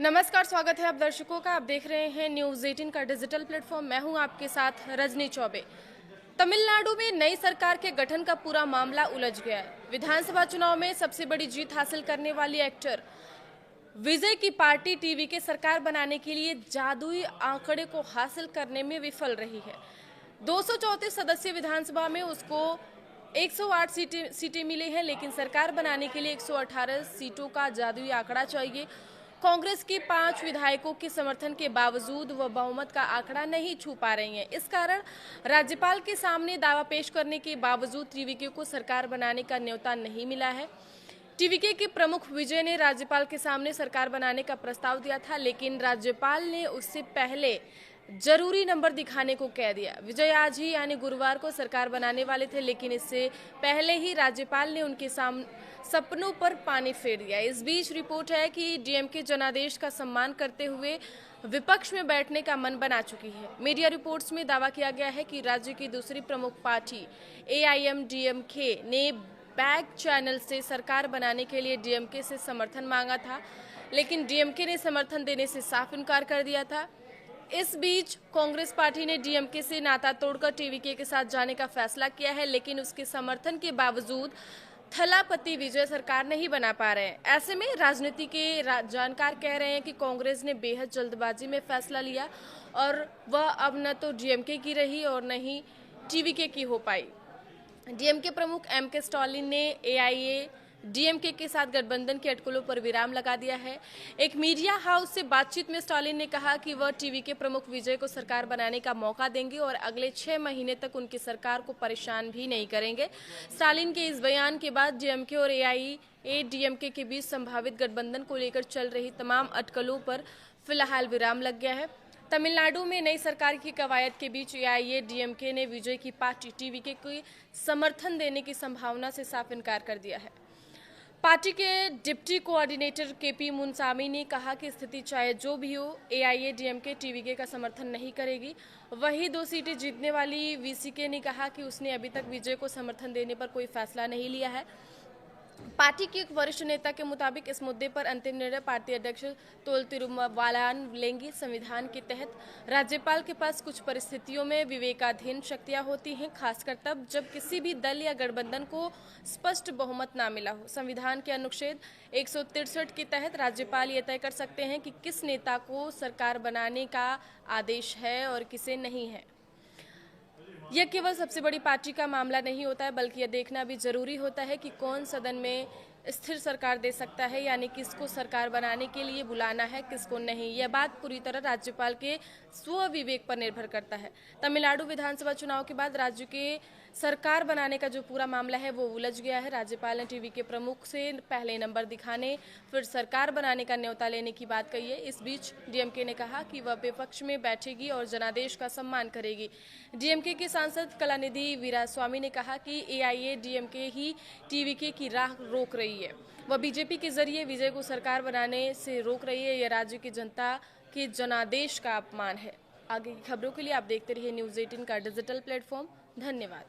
नमस्कार, स्वागत है आप दर्शकों का। आप देख रहे हैं न्यूज़ 18 का डिजिटल प्लेटफॉर्म। मैं हूं आपके साथ रजनी चौबे। तमिलनाडु में नई सरकार के गठन का पूरा मामला उलझ गया है। विधानसभा चुनाव में सबसे बड़ी जीत हासिल करने वाली एक्टर विजय की पार्टी टीवी के सरकार बनाने के लिए जादुई आंकड़े को हासिल करने में विफल रही है। 234 सदस्यीय विधानसभा में उसको 108 सीटें मिली हैं, लेकिन सरकार बनाने के लिए 118 सीटों का जादुई आंकड़ा चाहिए। कांग्रेस के 5 विधायकों के समर्थन के बावजूद वह बहुमत का आंकड़ा नहीं छू पा रही हैं। इस कारण राज्यपाल के सामने दावा पेश करने के बावजूद टीवीके को सरकार बनाने का न्योता नहीं मिला है। टीवीके के प्रमुख विजय ने राज्यपाल के सामने सरकार बनाने का प्रस्ताव दिया था, लेकिन राज्यपाल ने उससे पहले जरूरी नंबर दिखाने को कह दिया। विजय आज ही यानी गुरुवार को सरकार बनाने वाले थे, लेकिन इससे पहले ही राज्यपाल ने उनके सपनों पर पानी फेर दिया। इस बीच रिपोर्ट है कि डीएमके जनादेश का सम्मान करते हुए विपक्ष में बैठने का मन बना चुकी है। मीडिया रिपोर्ट्स में दावा किया गया है कि राज्य की दूसरी प्रमुख पार्टी एआईएमडीएमके ने बैक चैनल से सरकार बनाने के लिए डीएमके से समर्थन मांगा था, लेकिन डीएमके ने समर्थन देने से साफ इनकार कर दिया था। इस बीच कांग्रेस पार्टी ने डीएमके से नाता तोड़कर टीवीके के साथ जाने का फैसला किया है, लेकिन उसके समर्थन के बावजूद थलापति विजय सरकार नहीं बना पा रहे हैं। ऐसे में राजनीति के जानकार कह रहे हैं कि कांग्रेस ने बेहद जल्दबाजी में फैसला लिया और वह अब न तो डीएमके की रही और न ही टीवीके की हो पाई। डीएमके प्रमुख एमके स्टालिन ने एआईएडीएमके के साथ गठबंधन की अटकलों पर विराम लगा दिया है। एक मीडिया हाउस से बातचीत में स्टालिन ने कहा कि वह टीवीके प्रमुख विजय को सरकार बनाने का मौका देंगे और अगले 6 महीने तक उनकी सरकार को परेशान भी नहीं करेंगे। स्टालिन के इस बयान के बाद डीएमके और एआईएडीएमके के बीच संभावित गठबंधन को लेकर चल रही तमाम अटकलों पर फिलहाल विराम लग गया है। तमिलनाडु में नई सरकार की कवायद के बीच एआईएडीएमके ने विजय की पार्टी टीवीके को समर्थन देने की संभावना से साफ इनकार कर दिया है। पार्टी के डिप्टी कोऑर्डिनेटर केपी मुनसामी ने कहा कि स्थिति चाहे जो भी हो, एआईएडीएमके टीवीके का समर्थन नहीं करेगी। वहीं 2 सीटें जीतने वाली वीसीके ने कहा कि उसने अभी तक विजय को समर्थन देने पर कोई फैसला नहीं लिया है। पार्टी के एक वरिष्ठ नेता के मुताबिक इस मुद्दे पर अंतिम निर्णय पार्टी अध्यक्ष तोल तिरुमावलान लेंगे। संविधान के तहत राज्यपाल के पास कुछ परिस्थितियों में विवेकाधीन शक्तियां होती हैं, खासकर तब जब किसी भी दल या गठबंधन को स्पष्ट बहुमत ना मिला हो। संविधान के अनुच्छेद 163 के तहत राज्यपाल ये तय कर सकते हैं कि किस नेता को सरकार बनाने का आदेश है और किसे नहीं है। यह केवल सबसे बड़ी पार्टी का मामला नहीं होता है, बल्कि यह देखना भी जरूरी होता है कि कौन सदन में स्थिर सरकार दे सकता है, यानी किसको सरकार बनाने के लिए बुलाना है, किसको नहीं। यह बात पूरी तरह राज्यपाल के स्व विवेक पर निर्भर करता है। तमिलनाडु विधानसभा चुनाव के बाद राज्य के सरकार बनाने का जो पूरा मामला है वो उलझ गया है। राज्यपाल ने टीवीके प्रमुख से पहले नंबर दिखाने फिर सरकार बनाने का न्योता लेने की बात कही है। इस बीच डीएमके ने कहा कि वह विपक्ष में बैठेगी और जनादेश का सम्मान करेगी। डीएमके के सांसद कलानिधि वीरास्वामी ने कहा कि एआईएडीएमके ही टीवीके की राह रोक रही है। वह बीजेपी के जरिए विजय को सरकार बनाने से रोक रही है। यह राज्य की जनता के जनादेश का अपमान है। आगे की खबरों के लिए आप देखते रहिए न्यूज़ 18 का डिजिटल प्लेटफॉर्म। धन्यवाद।